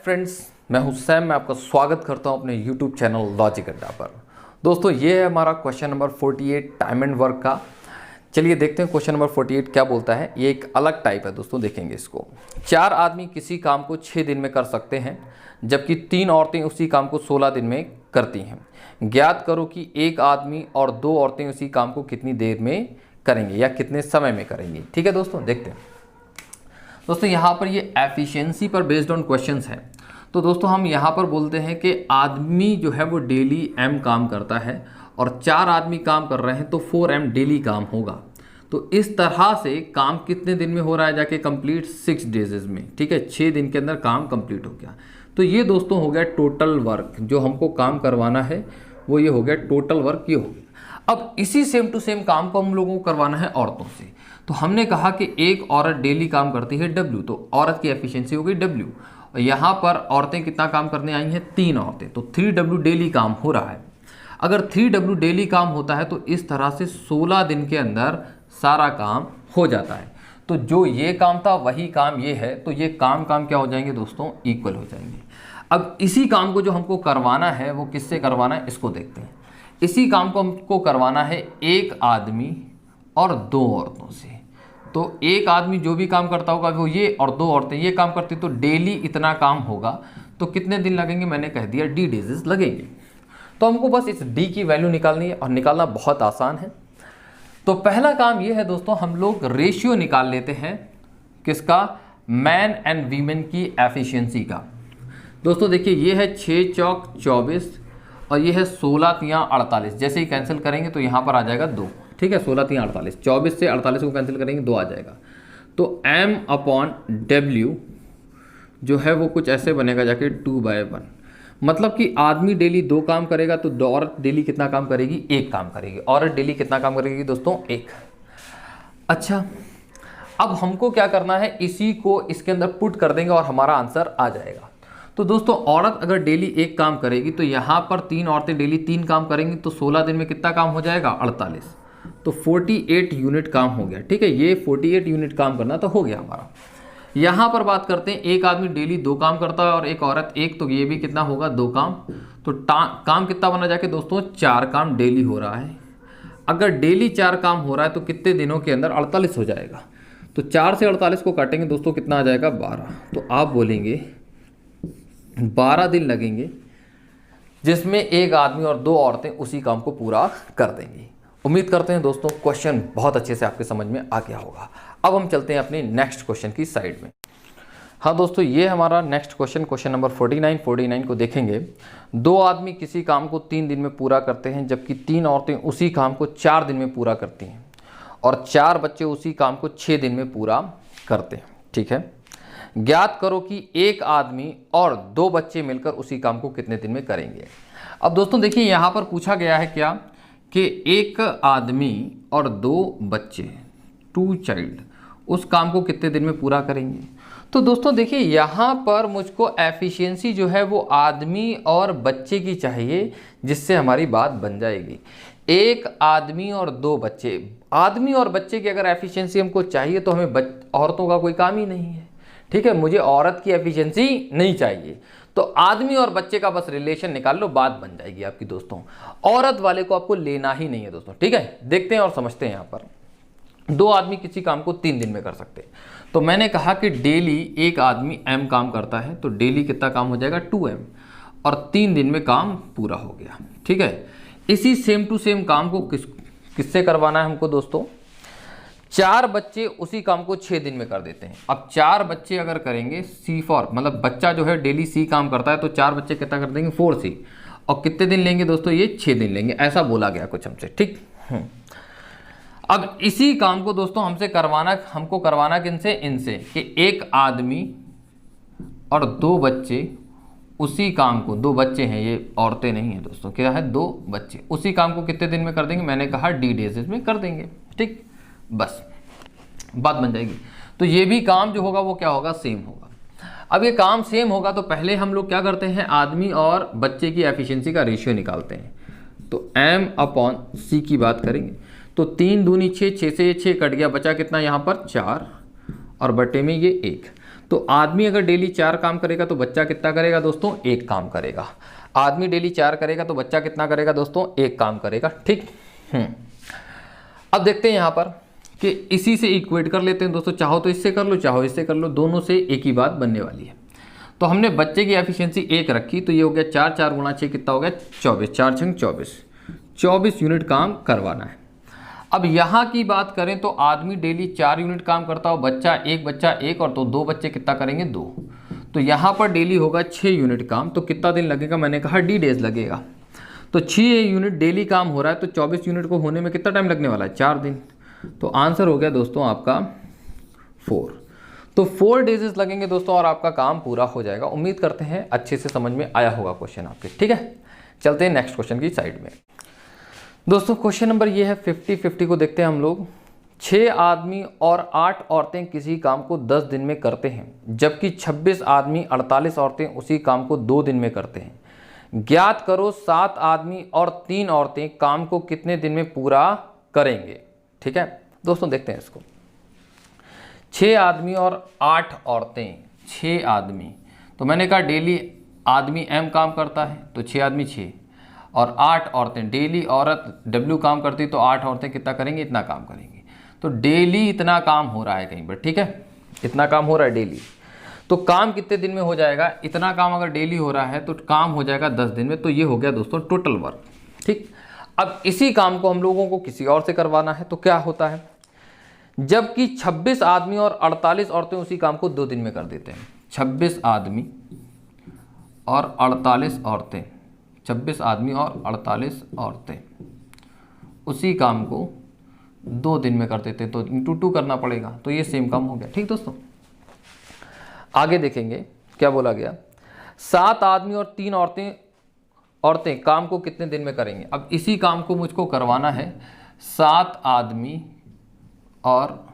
Friends, मैं हूं Sam. मैं आपका स्वागत करता हूं अपने YouTube चैनल लॉजिक अड्डा पर। दोस्तों, ये है हमारा question number 48 time and work का। चलिए देखते हैं क्वेश्चन नंबर 48 क्या बोलता है। ये एक अलग टाइप है दोस्तों, देखेंगे इसको। 4 आदमी किसी काम को 6 दिन में कर सकते हैं, जबकि 3 औरतें उसी काम को 16 दिन में करती हैं। ज्ञात करो कि एक आदमी और 2 औरतें उसी काम को कितनी देर में करेंगे या कितने समय में करेंगी। ठीक है दोस्तों, देखते हैं। दोस्तों यहाँ पर ये एफिशिएंसी पर बेस्ड ऑन क्वेश्चंस है। तो दोस्तों हम यहाँ पर बोलते हैं कि आदमी जो है वो डेली m काम करता है और 4 आदमी काम कर रहे हैं तो 4m डेली काम होगा। तो इस तरह से काम कितने दिन में हो रहा है जाके कंप्लीट 6 डेज में। ठीक है, 6 दिन के अंदर काम कंप्लीट हो गया। तो ये दोस्तों हो गया टोटल वर्क, जो हमको काम करवाना है वो ये हो गया टोटल वर्क, ये हो गया। अब इसी सेम टू सेम काम को हम लोगों को करवाना है औरतों से। तो हमने कहा कि एक औरत डेली काम करती है W, तो औरत की एफिशिएंसी हो गई W। और यहाँ पर औरतें कितना काम करने आई हैं, 3 औरतें, तो 3W डेली काम हो रहा है। अगर 3W डेली काम होता है तो इस तरह से 16 दिन के अंदर सारा काम हो जाता है। तो जो ये काम था वही काम ये है, तो ये काम क्या हो जाएंगे दोस्तों, इक्वल हो जाएंगे। अब इसी काम को जो हमको करवाना है वो किससे करवाना है, इसको देखते हैं। इसी काम को हमको करवाना है एक आदमी और 2 औरतों से। तो एक आदमी जो भी काम करता होगा वो ये, और 2 औरतें ये काम करती, तो डेली इतना काम होगा। तो कितने दिन लगेंगे, मैंने कह दिया D डेजेस लगेंगे। तो हमको बस इस D की वैल्यू निकालनी है और निकालना बहुत आसान है। तो पहला काम ये है दोस्तों, हम लोग रेशियो निकाल लेते हैं किसका, मैन एंड वीमेन की एफिशिएंसी का। दोस्तों देखिए, ये है 6 चौक 24 और ये है 16 तियाँ 48। जैसे ही कैंसिल करेंगे तो यहाँ पर आ जाएगा 2। ठीक है, 16 तियाँ 48, 24 से 48 को कैंसिल करेंगे 2 आ जाएगा। तो M/W जो है वो कुछ ऐसे बनेगा जाके 2/1। मतलब कि आदमी डेली 2 काम करेगा तो औरत डेली कितना काम करेगी, 1 काम करेगी। औरत डेली कितना काम करेगी दोस्तों, 1। अच्छा, अब हमको क्या करना है, इसी को इसके अंदर पुट कर देंगे और हमारा आंसर आ जाएगा। तो दोस्तों औरत अगर डेली 1 काम करेगी तो यहाँ पर 3 औरतें डेली 3 काम करेंगी, तो 16 दिन में कितना काम हो जाएगा, 48। तो 48 यूनिट काम हो गया। ठीक है, ये 48 यूनिट काम करना तो हो गया हमारा। यहाँ पर बात करते हैं, एक आदमी डेली 2 काम करता है और एक औरत 1, तो ये भी कितना होगा, 2 काम। तो काम कितना बना जाके दोस्तों, 4 काम डेली हो रहा है। अगर डेली 4 काम हो रहा है तो कितने दिनों के अंदर 48 हो जाएगा। तो 4 से 48 को काटेंगे दोस्तों, कितना आ जाएगा, 12। तो आप बोलेंगे 12 दिन लगेंगे, जिसमें एक आदमी और 2 औरतें उसी काम को पूरा कर देंगी। उम्मीद करते हैं दोस्तों क्वेश्चन बहुत अच्छे से आपके समझ में आ गया होगा। अब हम चलते हैं अपने नेक्स्ट क्वेश्चन की साइड में। हाँ दोस्तों, ये हमारा नेक्स्ट क्वेश्चन नंबर 49 को देखेंगे। 2 आदमी किसी काम को 3 दिन में पूरा करते हैं, जबकि 3 औरतें उसी काम को 4 दिन में पूरा करती हैं, और 4 बच्चे उसी काम को 6 दिन में पूरा करते हैं। ठीक है, ज्ञात करो कि एक आदमी और 2 बच्चे मिलकर उसी काम को कितने दिन में करेंगे। अब दोस्तों देखिए, यहाँ पर पूछा गया है क्या कि एक आदमी और 2 बच्चे, 2 चाइल्ड, उस काम को कितने दिन में पूरा करेंगे। तो दोस्तों देखिए, यहाँ पर मुझको एफिशिएंसी जो है वो आदमी और बच्चे की चाहिए, जिससे हमारी बात बन जाएगी। एक आदमी और 2 बच्चे, आदमी और बच्चे की अगर एफिशिएंसी हमको चाहिए तो हमें औरतों का कोई काम ही नहीं है। ठीक है, मुझे औरत की एफिशिएंसी नहीं चाहिए, तो आदमी और बच्चे का बस रिलेशन निकाल लो, बात बन जाएगी आपकी दोस्तों। औरत वाले को आपको लेना ही नहीं है दोस्तों। ठीक है, देखते हैं और समझते हैं। यहाँ पर 2 आदमी किसी काम को 3 दिन में कर सकते हैं। तो मैंने कहा कि डेली एक आदमी M काम करता है, तो डेली कितना काम हो जाएगा, 2M, और 3 दिन में काम पूरा हो गया। ठीक है, इसी सेम टू सेम काम को किससे करवाना है हमको दोस्तों, 4 बच्चे उसी काम को 6 दिन में कर देते हैं। अब 4 बच्चे अगर करेंगे C4, मतलब बच्चा जो है डेली C काम करता है, तो 4 बच्चे कितना कर देंगे, 4C, और कितने दिन लेंगे दोस्तों, ये 6 दिन लेंगे। ऐसा बोला गया कुछ हमसे। ठीक, अब इसी काम को दोस्तों हमको करवाना किनसे, इनसे, कि एक आदमी और 2 बच्चे उसी काम को, 2 बच्चे हैं, ये औरतें नहीं है दोस्तों, क्या है, 2 बच्चे उसी काम को कितने दिन में कर देंगे, मैंने कहा D डेज में कर देंगे। ठीक, बस बात बन जाएगी। तो ये भी काम जो होगा वो क्या होगा, सेम होगा। अब ये काम सेम होगा तो पहले हम लोग क्या करते हैं, आदमी और बच्चे की एफिशिएंसी का रेशियो निकालते हैं। तो M/C की बात करेंगे तो 3 दूनी 6, 6 से 6 कट गया, बचा कितना यहाँ पर, 4, और बटे में ये 1। तो आदमी अगर डेली 4 काम करेगा तो बच्चा कितना करेगा दोस्तों, 1 काम करेगा। आदमी डेली 4 करेगा तो बच्चा कितना करेगा दोस्तों, 1 काम करेगा। ठीक। अब देखते हैं यहाँ पर कि इसी से इक्वेट कर लेते हैं दोस्तों, चाहो तो इससे कर लो, चाहो इससे कर लो, दोनों से एक ही बात बनने वाली है। तो हमने बच्चे की एफिशिएंसी 1 रखी, तो ये हो गया 4, 4 गुणा 6 कितना हो गया, 24, 4 छंग 24, 24 यूनिट काम करवाना है। अब यहाँ की बात करें तो आदमी डेली 4 यूनिट काम करता हो, बच्चा 1 और तो 2 बच्चे कितना करेंगे, 2। तो यहाँ पर डेली होगा 6 यूनिट काम। तो कितना दिन लगेगा, मैंने कहा D डेज लगेगा। तो 6 यूनिट डेली काम हो रहा है, तो 24 यूनिट को होने में कितना टाइम लगने वाला है, 4 दिन। तो आंसर हो गया दोस्तों आपका 4। तो 4 डेज लगेंगे दोस्तों और आपका काम पूरा हो जाएगा। उम्मीद करते हैं अच्छे से समझ में आया होगा क्वेश्चन आपके। ठीक है, चलते हैं नेक्स्ट क्वेश्चन की साइड में। दोस्तों क्वेश्चन नंबर ये है 50-50 को देखते हैं हम लोग। 6 आदमी और 8 औरतें किसी काम को 10 दिन में करते हैं, जबकि 26 आदमी 48 औरतें उसी काम को 2 दिन में करते हैं। ज्ञात करो 7 आदमी और 3 औरतें काम को कितने दिन में पूरा करेंगे। ठीक है दोस्तों, देखते हैं इसको। 6 आदमी और 8 औरतें, 6 आदमी, तो मैंने कहा डेली आदमी M काम करता है, तो 6 आदमी 6, और 8 औरतें, डेली औरत W काम करती, तो 8 औरतें कितना करेंगी, इतना काम करेंगी। तो डेली इतना काम हो रहा है कहीं पर। ठीक है, इतना काम हो रहा है डेली। तो काम कितने दिन में हो जाएगा, इतना काम अगर डेली हो रहा है तो काम हो जाएगा 10 दिन में। तो ये हो गया दोस्तों टोटल वर्क। ठीक। अब इसी काम को हम लोगों को किसी और से करवाना है, तो क्या होता है, जबकि 26 आदमी और 48 औरतें उसी काम को 2 दिन में कर देते हैं। 26 आदमी और 48 औरतें, 26 आदमी और 48 औरतें उसी काम को 2 दिन में कर देते हैं, तो इंटू 2 करना पड़ेगा। तो ये सेम काम हो गया। ठीक दोस्तों, आगे देखेंगे क्या बोला गया। 7 आदमी और 3 औरतें काम को कितने दिन में करेंगे। अब इसी काम को मुझको करवाना है 7 आदमी और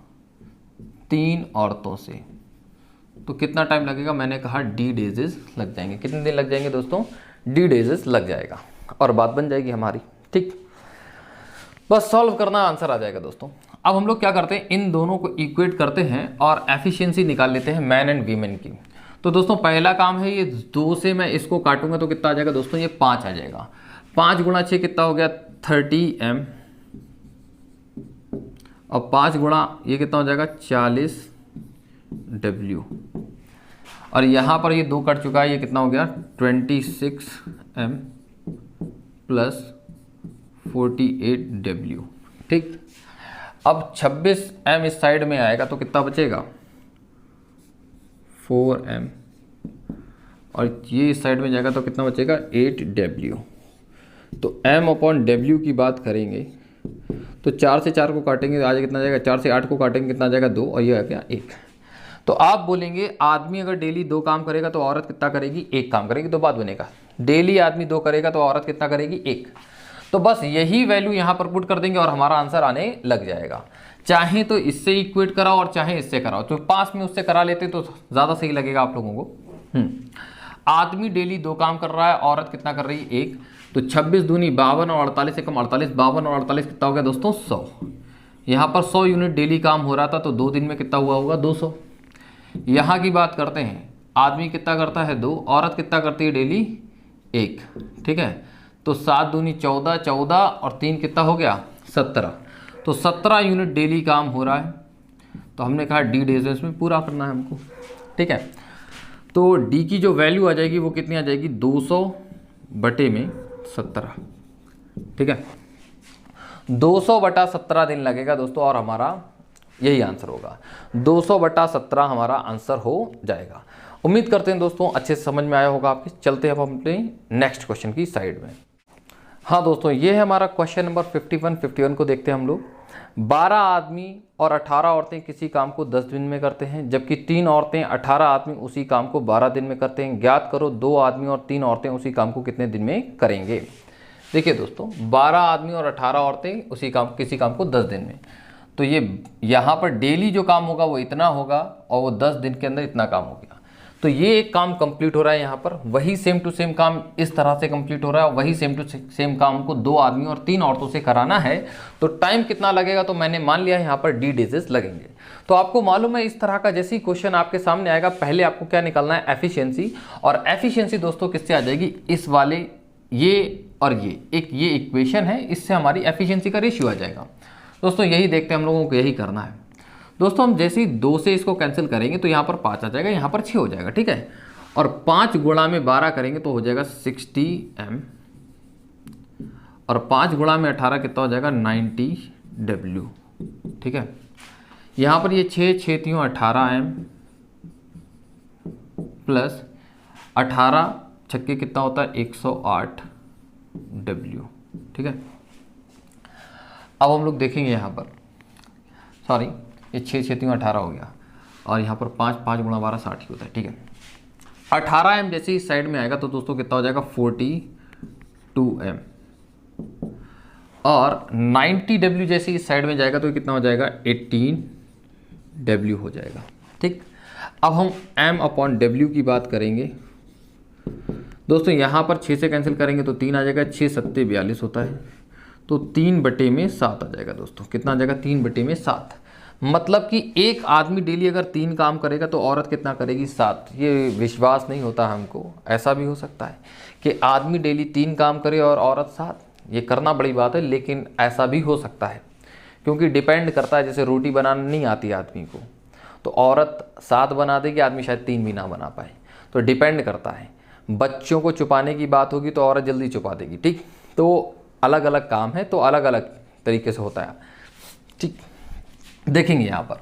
3 औरतों से, तो कितना टाइम लगेगा, मैंने कहा D डेजेस लग जाएंगे। कितने दिन लग जाएंगे दोस्तों, D डेजेस लग जाएगा और बात बन जाएगी हमारी। ठीक, बस सॉल्व करना, आंसर आ जाएगा दोस्तों। अब हम लोग क्या करते हैं, इन दोनों को इक्वेट करते हैं और एफिशिएंसी निकाल लेते हैं मैन एंड वीमेन की। तो दोस्तों पहला काम है, ये 2 से मैं इसको काटूंगा तो कितना आ जाएगा दोस्तों, ये 5 आ जाएगा। 5 गुणा 6 कितना हो गया, 30M, और 5 गुणा ये कितना हो जाएगा, 40W, और यहाँ पर ये 2 कट चुका है, ये कितना हो गया, 26M प्लस 48W। ठीक, अब 26M इस साइड में आएगा तो कितना बचेगा, 4M, और ये इस साइड में जाएगा तो कितना बचेगा, 8W। तो M/W की बात करेंगे तो 4 से 4 को काटेंगे आज कितना जाएगा, 4 से 8 को काटेंगे कितना जाएगा, 2, और ये आ गया 1। तो आप बोलेंगे आदमी अगर डेली 2 काम करेगा तो औरत कितना करेगी, 1 काम करेगी। तो बात बनेगा, डेली आदमी 2 करेगा तो औरत कितना करेगी, 1। तो बस यही वैल्यू यहाँ पर पुट कर देंगे और हमारा आंसर आने लग जाएगा। चाहे तो इससे इक्वेट कराओ और चाहे इससे कराओ, तो पास में उससे करा लेते तो ज़्यादा सही लगेगा आप लोगों को। आदमी डेली 2 काम कर रहा है, औरत कितना कर रही है, 1। तो 26 दूनी 52 और 48 से कम 48, 52 और 48 कितना हो गया दोस्तों, 100। यहाँ पर 100 यूनिट डेली काम हो रहा था, तो 2 दिन में कितना हुआ होगा, 200। यहाँ की बात करते हैं, आदमी कितना करता है, 2, औरत कितना करती है डेली, 1। ठीक है, तो 7 दूनी 14, 14 और 3 कितना हो गया, 17। तो 17 यूनिट डेली काम हो रहा है। तो हमने कहा D डेज में पूरा करना है हमको। ठीक है, तो D की जो वैल्यू आ जाएगी वो कितनी आ जाएगी, 200/17। ठीक है, 200/17 दिन लगेगा दोस्तों और हमारा यही आंसर होगा। 200/17 हमारा आंसर हो जाएगा। उम्मीद करते हैं दोस्तों अच्छे से समझ में आया होगा आपके। चलते हैं अब अपने नेक्स्ट क्वेश्चन की साइड में। हाँ दोस्तों, ये है हमारा क्वेश्चन नंबर 51 को देखते हैं हम लोग। 12 आदमी और 18 औरतें किसी काम को 10 दिन में करते हैं, जबकि 3 औरतें 18 आदमी उसी काम को 12 दिन में करते हैं। ज्ञात करो 2 आदमी और 3 औरतें उसी काम को कितने दिन में करेंगे। देखिए दोस्तों, 12 आदमी और 18 औरतें किसी काम को 10 दिन में, तो ये यहाँ पर डेली जो काम होगा वो इतना होगा और वो 10 दिन के अंदर इतना काम हो गया। तो ये एक काम कंप्लीट हो रहा है यहाँ पर, वही सेम टू सेम काम इस तरह से कंप्लीट हो रहा है, वही सेम टू सेम काम को 2 आदमी और 3 औरतों से कराना है। तो टाइम कितना लगेगा, तो मैंने मान लिया यहाँ पर D डेजेस लगेंगे। तो आपको मालूम है इस तरह का जैसे ही क्वेश्चन आपके सामने आएगा, पहले आपको क्या निकालना है, एफिशिएंसी। और एफिशिएंसी दोस्तों किससे आ जाएगी, इस वाले ये और ये इक्वेशन है, इससे हमारी एफिशिएंसी का रेशियो आ जाएगा। दोस्तों यही देखते हैं, हम लोगों को यही करना है। दोस्तों हम जैसे ही 2 से इसको कैंसिल करेंगे तो यहाँ पर 5 आ जाएगा, यहाँ पर 6 हो जाएगा, ठीक है। और 5 गुणा में 12 करेंगे तो हो जाएगा 60M, और 5 गुणा में 18 कितना हो जाएगा 90W, ठीक है। यहाँ पर ये 6 3 18M प्लस 18 छक्के कितना होता है 108W, ठीक है। अब हम लोग देखेंगे यहाँ पर, सॉरी ये 6 3 18 हो गया, और यहाँ पर 5 गुणा 12 60 ही होता है, ठीक है। 18M जैसे इस साइड में आएगा तो दोस्तों कितना हो जाएगा 42M, और 90W जैसे इस साइड में जाएगा तो कितना हो जाएगा 18W हो जाएगा, ठीक। अब हम M/W की बात करेंगे दोस्तों। यहाँ पर 6 से कैंसिल करेंगे तो 3 आ जाएगा, 6 7 42 होता है, तो 3/7 आ जाएगा दोस्तों। कितना आ जाएगा 3/7। मतलब कि एक आदमी डेली अगर 3 काम करेगा तो औरत कितना करेगी 7। ये विश्वास नहीं होता हमको, ऐसा भी हो सकता है कि आदमी डेली 3 काम करे और औरत 7। ये करना बड़ी बात है, लेकिन ऐसा भी हो सकता है, क्योंकि डिपेंड करता है। जैसे रोटी बनाना नहीं आती आदमी को तो औरत 7 बना देगी, आदमी शायद 3 भी ना बना पाए, तो डिपेंड करता है। बच्चों को छुपाने की बात होगी तो औरत जल्दी छुपा देगी, ठीक। तो अलग अलग काम है, तो अलग अलग तरीके से होता है, ठीक। देखेंगे यहाँ पर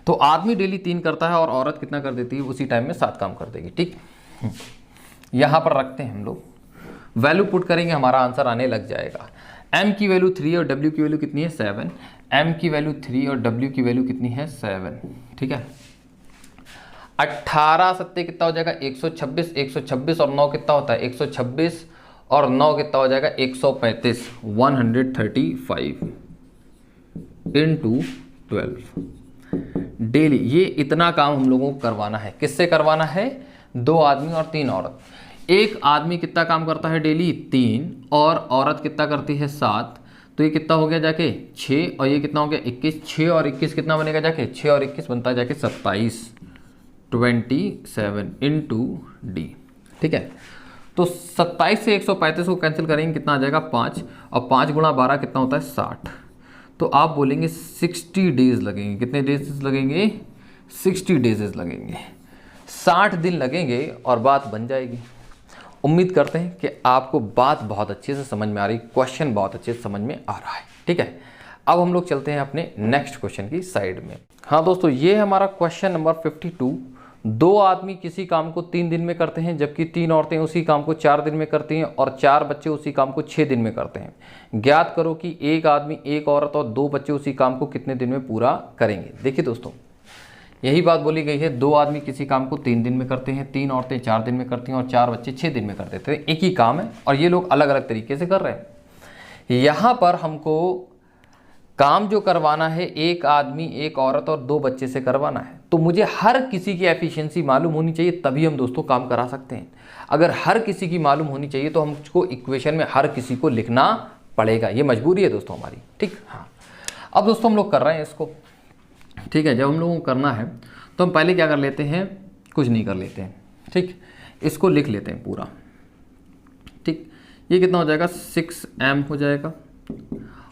तो आदमी डेली 3 करता है और औरत कितना कर देती है, उसी टाइम में 7 काम कर देगी, ठीक। यहाँ पर रखते हैं हम लोग, वैल्यू पुट करेंगे, हमारा आंसर आने लग जाएगा। M की वैल्यू 3 और W की वैल्यू कितनी है 7। M की वैल्यू 3 और W की वैल्यू कितनी है 7, ठीक है। 18 7 कितना हो जाएगा 126, 126 और 9 कितना होता है 126 और 9 कितना हो जाएगा 135, 135 इंटू 12 डेली। ये इतना काम हम लोगों को करवाना है। किससे करवाना है, 2 आदमी और 3 औरत। एक आदमी कितना काम करता है डेली 3, और औरत कितना करती है 7, तो ये कितना हो गया जाके 6, और ये कितना हो गया 21। 6 और 21 कितना बनेगा जाके 6 और 21 बनता है जाके 27, 27 इंटू D, ठीक है। तो 27 से 135 को कैंसिल करेंगे, कितना आ जाएगा 5, और 5 गुणा 12 कितना होता है 60। तो आप बोलेंगे 60 डेज लगेंगे। कितने डेज लगेंगे 60 डेज लगेंगे, 60 दिन लगेंगे और बात बन जाएगी। उम्मीद करते हैं कि आपको बात बहुत अच्छे से समझ में आ रही, क्वेश्चन बहुत अच्छे से समझ में आ रहा है, ठीक है। अब हम लोग चलते हैं अपने नेक्स्ट क्वेश्चन की साइड में। हाँ दोस्तों, ये हमारा क्वेश्चन नंबर 52। 2 आदमी किसी काम को 3 दिन में करते हैं, जबकि 3 औरतें उसी काम को 4 दिन में करती हैं, और 4 बच्चे उसी काम को 6 दिन में करते हैं। ज्ञात करो कि एक आदमी, एक औरत और 2 बच्चे उसी काम को कितने दिन में पूरा करेंगे। देखिए दोस्तों, यही बात बोली गई है। 2 आदमी किसी काम को 3 दिन में करते हैं, 3 औरतें 4 दिन में करती हैं, और 4 बच्चे 6 दिन में कर देते हैं। एक ही काम है और ये लोग अलग अलग तरीके से कर रहे हैं। यहाँ पर हमको काम जो करवाना है, एक आदमी, एक औरत और 2 बच्चे से करवाना है, तो मुझे हर किसी की एफिशिएंसी मालूम होनी चाहिए, तभी हम दोस्तों काम करा सकते हैं। अगर हर किसी की मालूम होनी चाहिए तो हमको इक्वेशन में हर किसी को लिखना पड़ेगा, ये मजबूरी है दोस्तों हमारी, ठीक। हाँ, अब दोस्तों हम लोग कर रहे हैं इसको, ठीक है। जब हम लोगों को करना है तो हम पहले क्या कर लेते हैं, कुछ नहीं कर लेते हैं, ठीक। इसको लिख लेते हैं पूरा, ठीक। ये कितना हो जाएगा 6M हो जाएगा,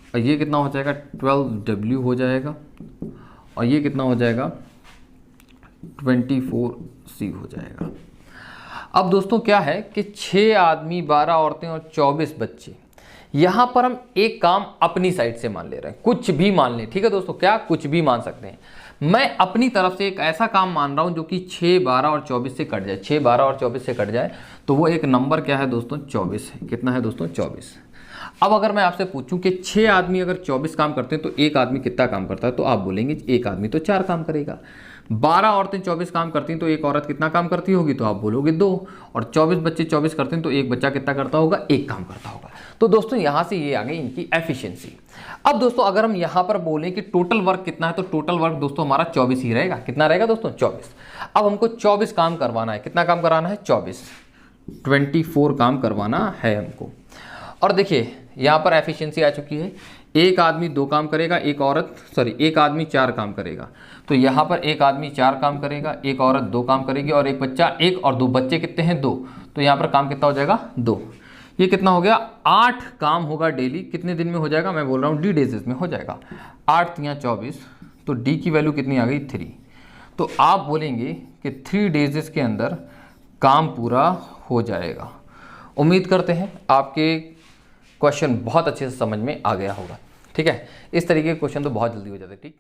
और ये कितना हो जाएगा 12W हो जाएगा, और ये कितना हो जाएगा 24C हो जाएगा। अब दोस्तों क्या है कि 6 आदमी, 12 औरतें और 24 बच्चे, यहाँ पर हम एक काम अपनी साइड से मान ले रहे हैं, कुछ भी मान लें, ठीक है दोस्तों। क्या कुछ भी मान सकते हैं। मैं अपनी तरफ से एक ऐसा काम मान रहा हूँ जो कि 6, 12 और 24 से कट जाए। 6, 12 और 24 से कट जाए तो वो एक नंबर क्या है दोस्तों 24 है। कितना है दोस्तों 24। अब अगर मैं आपसे पूछूं कि 6 आदमी अगर 24 काम करते हैं तो एक आदमी कितना काम करता है, तो आप बोलेंगे एक आदमी तो 4 काम करेगा। 12 औरतें 24 काम करती हैं तो एक औरत कितना काम करती होगी, तो आप बोलोगे 2। और 24 बच्चे 24 करते हैं तो एक बच्चा कितना करता होगा, 1 काम करता होगा। तो दोस्तों यहाँ से ये आ गई इनकी एफिशिएंसी। अब दोस्तों अगर हम यहाँ पर बोलें कि टोटल वर्क कितना है, तो टोटल वर्क दोस्तों हमारा 24 ही रहेगा। कितना रहेगा दोस्तों 24। अब हमको 24 काम करवाना है। कितना काम कराना है 24 काम करवाना है हमको। और देखिए यहाँ पर एफिशिएंसी आ चुकी है। एक आदमी 2 काम करेगा, एक आदमी 4 काम करेगा। तो यहाँ पर एक आदमी 4 काम करेगा, एक औरत 2 काम करेगी और एक बच्चा, 1 और 2 बच्चे कितने हैं 2। तो यहाँ पर काम कितना हो जाएगा 2। ये कितना हो गया 8 काम होगा डेली। कितने दिन में हो जाएगा, मैं बोल रहा हूँ डी डेजेस में हो जाएगा। 8 या 24, तो डी की वैल्यू कितनी आ गई 3। तो आप बोलेंगे कि 3 डेजेस के अंदर काम पूरा हो जाएगा। उम्मीद करते हैं आपके क्वेश्चन बहुत अच्छे से समझ में आ गया होगा। ठीक है, इस तरीके के क्वेश्चन तो बहुत जल्दी हो जाते हैं। ठीक।